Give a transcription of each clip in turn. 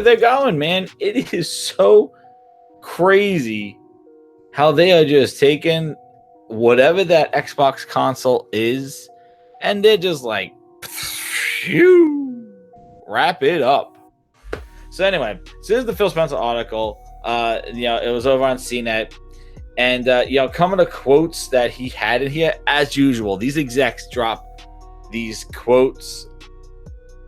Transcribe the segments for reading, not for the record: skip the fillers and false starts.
they're going, man. It is so crazy how they are just taking whatever that Xbox console is, and they're just like, phew, wrap it up. So anyway, so this is the Phil Spencer article. It was over on CNET, and coming to quotes that he had in here, as usual. These execs drop these quotes.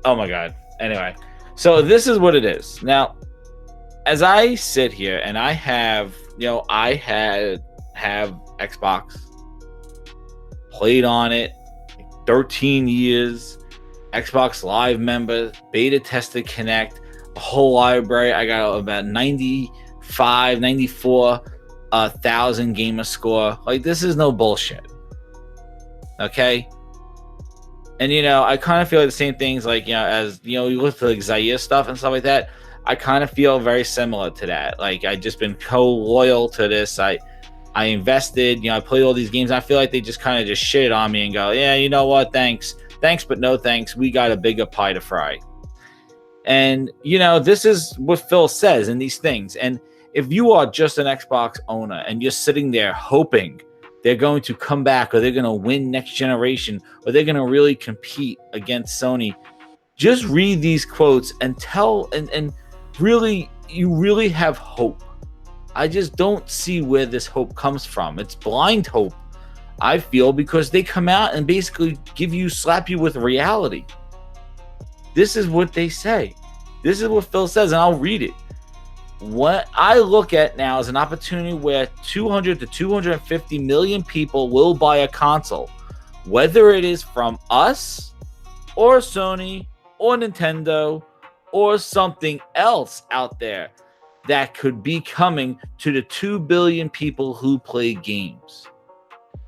Oh my god. Anyway, so this is what it is. Now, as I sit here and I have Xbox, played on it 13 years, Xbox Live member, beta tested Kinect, a whole library. I got about 94,000 gamer score. Like, this is no bullshit. Okay? And, I kind of feel like the same things, like, as, you look at like Zaire stuff and stuff like that, I kind of feel very similar to that. Like, I just been co-loyal to this. I invested, I played all these games. I feel like they just kind of just shit on me and go, yeah, you know what? Thanks, but no thanks. We got a bigger pie to fry. And, this is what Phil says in these things. And if you are just an Xbox owner and you're sitting there hoping they're going to come back, or they're going to win next generation, or they're going to really compete against Sony, just read these quotes and and really, you really have hope. I just don't see where this hope comes from. It's blind hope, I feel, because they come out and basically slap you with reality. This is what they say. This is what Phil says, and I'll read it. What I look at now is an opportunity where 200 to 250 million people will buy a console, whether it is from us or Sony or Nintendo or something else out there that could be coming to the 2 billion people who play games.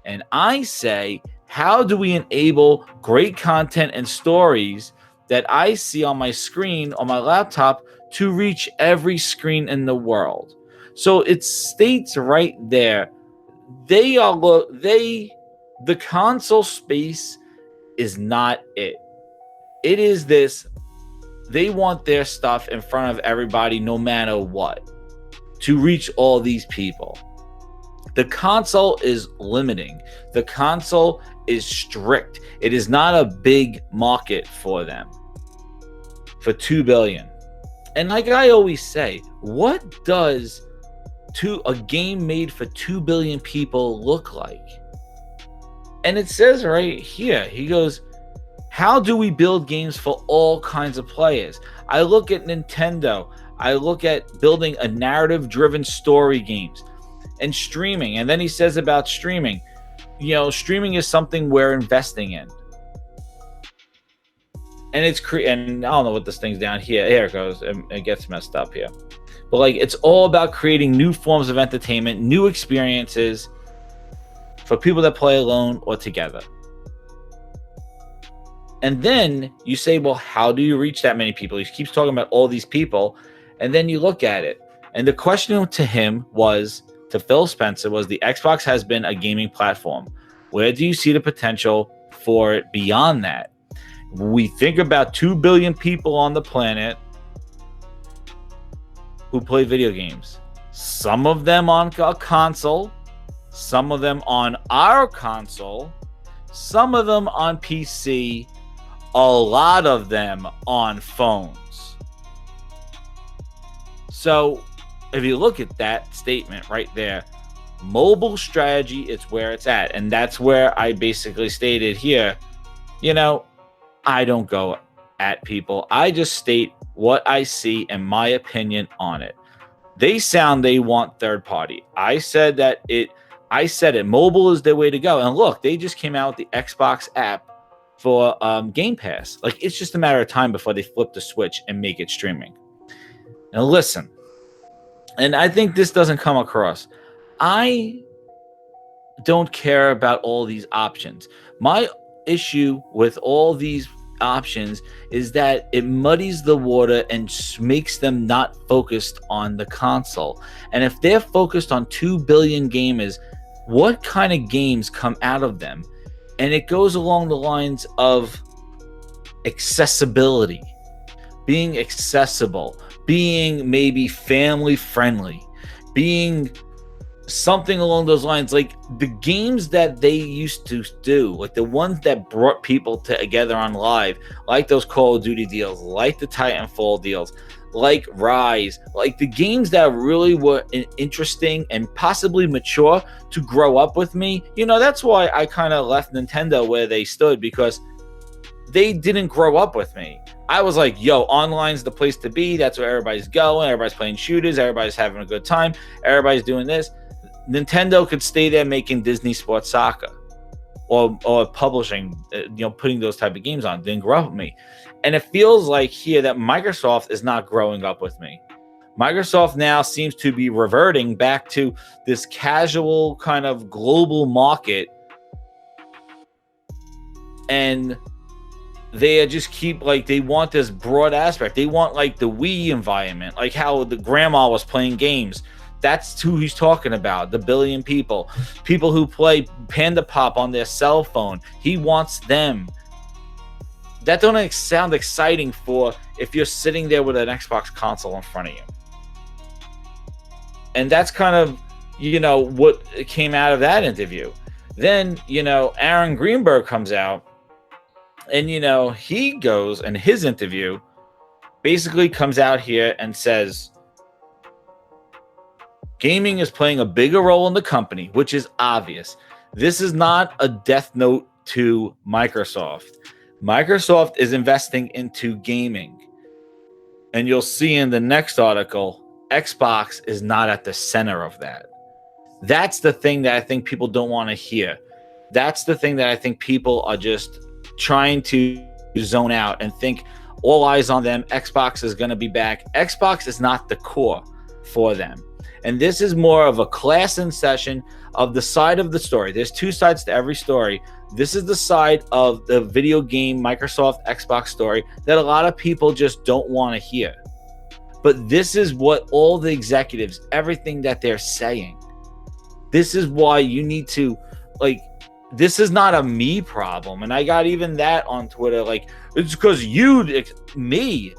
And I say, how do we enable great content and stories that I see on my screen, on my laptop, to reach every screen in the world? So it states right there, the console space is not it. It is this. They want their stuff in front of everybody, no matter what, to reach all these people. The console is limiting. The console is strict. It is not a big market for them. For 2 billion. And like I always say, what does a game made for 2 billion people look like? And it says right here, he goes, how do we build games for all kinds of players? I look at Nintendo. I look at building a narrative-driven story games and streaming. And then he says about streaming, streaming is something we're investing in. And and I don't know what this thing's down here. Here it goes. It gets messed up here. But like, it's all about creating new forms of entertainment, new experiences for people that play alone or together. And then you say, well, how do you reach that many people? He keeps talking about all these people. And then you look at it. And the question to Phil Spencer was, the Xbox has been a gaming platform. Where do you see the potential for it beyond that? We think about 2 billion people on the planet who play video games. Some of them on a console, some of them on our console, some of them on PC, a lot of them on phones. So if you look at that statement right there, mobile strategy, it's where it's at. And that's where I basically stated here, I don't go at people. I just state what I see and my opinion on it. They want third party. I said it. Mobile is their way to go. And look, they just came out with the Xbox app for Game Pass. Like, it's just a matter of time before they flip the switch and make it streaming. Now listen, and I think this doesn't come across. I don't care about all these options. My issue with all these options is that it muddies the water and makes them not focused on the console. And if they're focused on 2 billion gamers, what kind of games come out of them? And it goes along the lines of accessibility, being accessible, being maybe family friendly, being something along those lines. Like the games that they used to do, like the ones that brought people together on live, like those Call of Duty deals, like the Titanfall deals, like Rise, like the games that really were interesting and possibly mature to grow up with me. That's why I kind of left Nintendo where they stood, because they didn't grow up with me. I was like, yo, online's the place to be. That's where everybody's going. Everybody's playing shooters. Everybody's having a good time. Everybody's doing this. Nintendo could stay there making Disney Sports Soccer or publishing, putting those type of games on. Didn't grow up with me. And it feels like here that Microsoft is not growing up with me. Microsoft now seems to be reverting back to this casual kind of global market. And they just keep they want this broad aspect. They want like the Wii environment, like how the grandma was playing games. That's who he's talking about. The billion people who play Panda Pop on their cell phone. He wants them. That don't sound exciting for if you're sitting there with an Xbox console in front of you. And that's kind of, what came out of that interview. Then, Aaron Greenberg comes out and, he goes, and his interview basically comes out here and says, gaming is playing a bigger role in the company, which is obvious. This is not a death note to Microsoft. Microsoft is investing into gaming. And you'll see in the next article, Xbox is not at the center of that. That's the thing that I think people don't want to hear. That's the thing that I think people are just trying to zone out and think all eyes on them. Xbox is going to be back. Xbox is not the core for them. And this is more of a class in session of the side of the story. There's two sides to every story. This is the side of the video game Microsoft Xbox story that a lot of people just don't want to hear. But this is what all the executives, everything that they're saying. This is why you need to, this is not a me problem. And I got even that on Twitter. It's because me.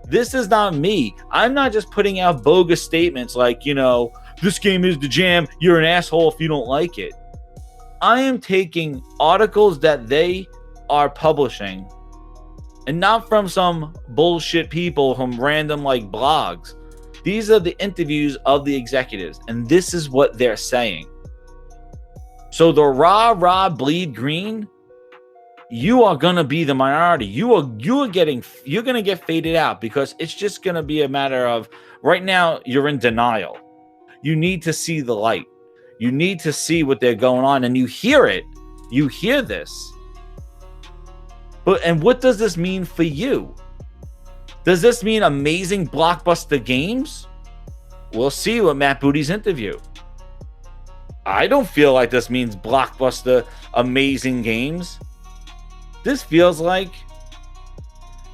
This is not me. I'm not just putting out bogus statements this game is the jam. You're an asshole if you don't like it. I am taking articles that they are publishing and not from some bullshit people from random blogs. These are the interviews of the executives, and this is what they're saying. So the rah bleed green, you are gonna be the minority. You're gonna get faded out, because it's just gonna be a matter of right now you're in denial. You need to see the light. You need to see what they're going on, and you hear it. You hear this. And what does this mean for you? Does this mean amazing blockbuster games? We'll see with Matt Booty's interview. I don't feel like this means blockbuster amazing games. This feels like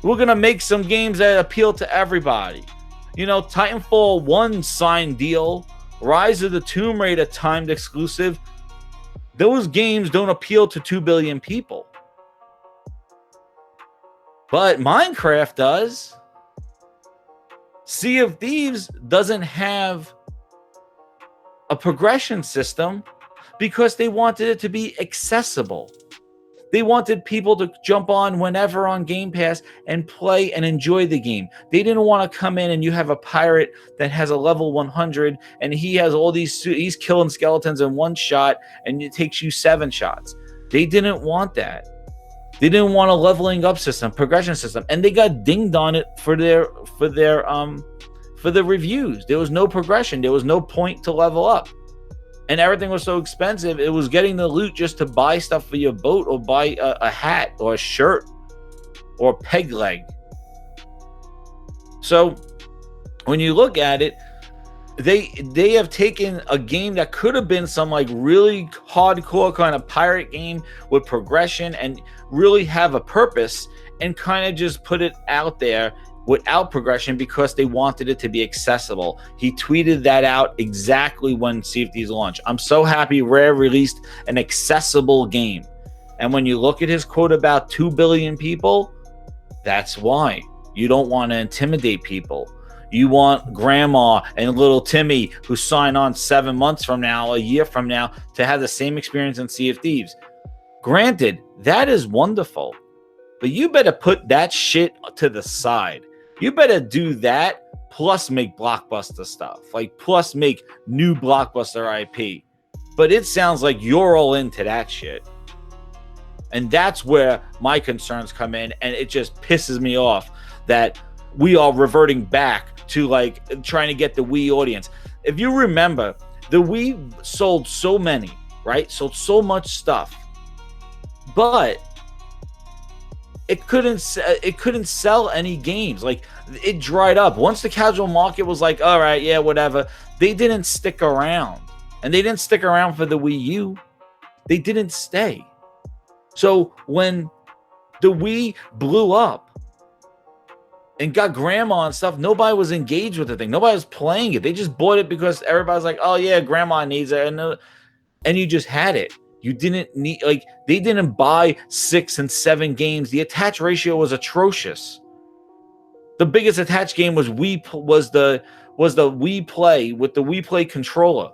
we're going to make some games that appeal to everybody. Titanfall 1 signed deal, Rise of the Tomb Raider timed exclusive. Those games don't appeal to 2 billion people. But Minecraft does. Sea of Thieves doesn't have a progression system because they wanted it to be accessible. They wanted people to jump on whenever on Game Pass and play and enjoy the game. They didn't want to come in and you have a pirate that has a level 100 and he has all these, he's killing skeletons in one shot and it takes you 7 shots. They didn't want that. They didn't want a leveling up system, progression system, and they got dinged on it for the reviews. There was no progression. There was no point to level up. And everything was so expensive, it was getting the loot just to buy stuff for your boat or buy a hat or a shirt or a peg leg. So when you look at it, they have taken a game that could have been some really hardcore kind of pirate game with progression and really have a purpose and kind of just put it out there without progression because they wanted it to be accessible. He tweeted that out exactly when Sea of Thieves launched. I'm so happy Rare released an accessible game. And when you look at his quote about 2 billion people, that's why. You don't want to intimidate people. You want grandma and little Timmy, who sign on 7 months from now, a year from now, to have the same experience in Sea of Thieves. Granted, that is wonderful, but you better put that shit to the side. You better do that plus make blockbuster stuff, like plus make new blockbuster IP. But it sounds like you're all into that shit. And that's where my concerns come in. And it just pisses me off that we are reverting back to like trying to get the Wii audience. If you remember, the Wii sold so many, right? Sold so much stuff. But it couldn't sell any games. Like, it dried up. Once the casual market was like, all right, yeah, whatever, they didn't stick around. And they didn't stick around for the Wii U. They didn't stay. So when the Wii blew up and got grandma and stuff, nobody was engaged with the thing. Nobody was playing it. They just bought it because everybody's like, oh yeah, grandma needs it. And you just had it. You didn't need, like, they didn't buy 6 and 7 games. The attach ratio was atrocious. The biggest attached game was the Wii Play with the Wii Play controller.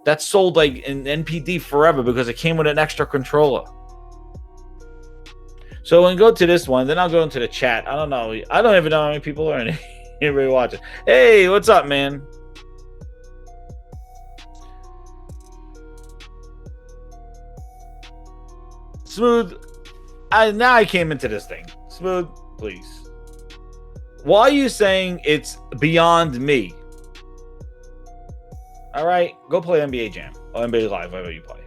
That sold like in NPD forever because it came with an extra controller. So when go to this one, then I'll go into the chat. I don't know. I don't even know how many people are in anybody watching. Hey, what's up, man? Smooth. Now I came into this thing. Smooth, please. Why are you saying it's beyond me? All right, go play NBA Jam or NBA Live, whatever you play.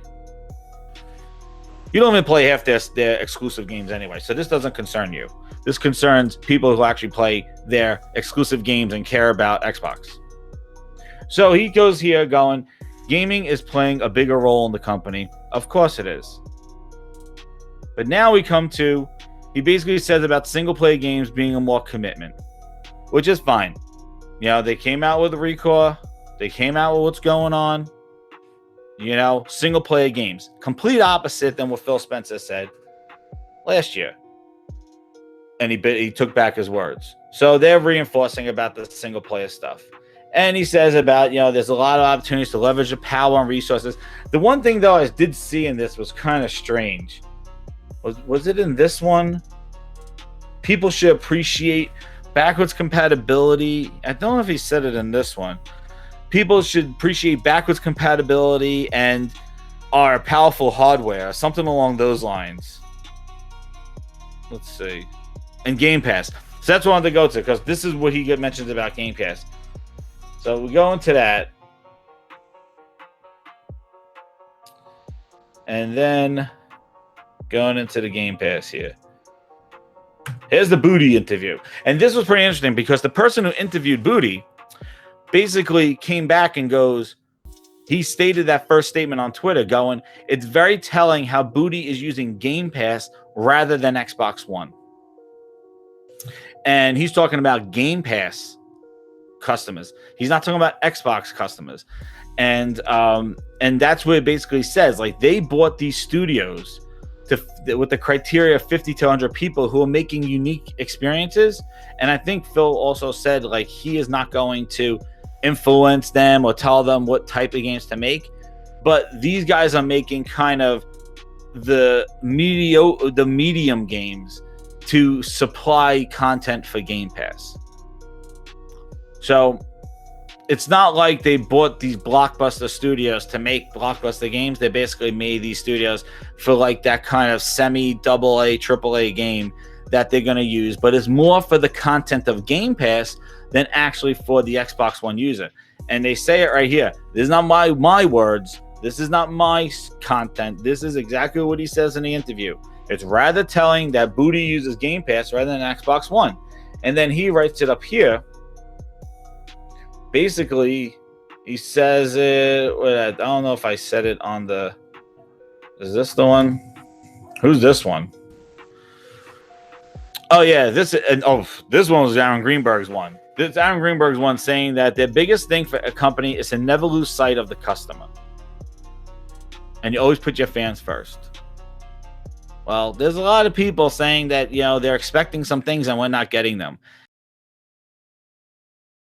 You don't even play half their exclusive games anyway, so this doesn't concern you. This concerns people who actually play their exclusive games and care about Xbox. So he goes here going, gaming is playing a bigger role in the company. Of course it is. But now we come to, he basically says about single-player games being a more commitment, which is fine. You know, they came out with the Recore. They came out with what's going on. You know, single-player games. Complete opposite than what Phil Spencer said last year. And he took back his words. So they're reinforcing about the single-player stuff. And he says about, you know, there's a lot of opportunities to leverage the power and resources. The one thing, though, I did see in this was kind of strange. Was it in this one? People should appreciate backwards compatibility. I don't know if he said it in this one. People should appreciate backwards compatibility and our powerful hardware, something along those lines. Let's see. And Game Pass. So that's what I wanted to go to, because this is what he mentions about Game Pass. So we go into that. And then going into the Game Pass here. Here's the Booty interview. And this was pretty interesting because the person who interviewed Booty basically came back and goes, he stated that first statement on Twitter going, it's very telling how Booty is using Game Pass rather than Xbox One. And he's talking about Game Pass customers. He's not talking about Xbox customers. And that's what it basically says. Like, they bought these studios with the criteria of 50 to 100 people who are making unique experiences. And I think Phil also said, like, he is not going to influence them or tell them what type of games to make. But these guys are making kind of the medium games to supply content for Game Pass. So it's not like they bought these blockbuster studios to make blockbuster games. They basically made these studios for like that kind of semi-double A, triple A game that they're going to use. But it's more for the content of Game Pass than actually for the Xbox One user. And they say it right here. This is not my words. This is not my content. This is exactly what he says in the interview. It's rather telling that Booty uses Game Pass rather than Xbox One. And then he writes it up here. Basically, he says it. I don't know if I said it on the. Is this the one? Who's this one? Oh yeah, this one was Aaron Greenberg's one. This Aaron Greenberg's one saying that the biggest thing for a company is to never lose sight of the customer, and you always put your fans first. Well, there's a lot of people saying that, you know, they're expecting some things and we're not getting them.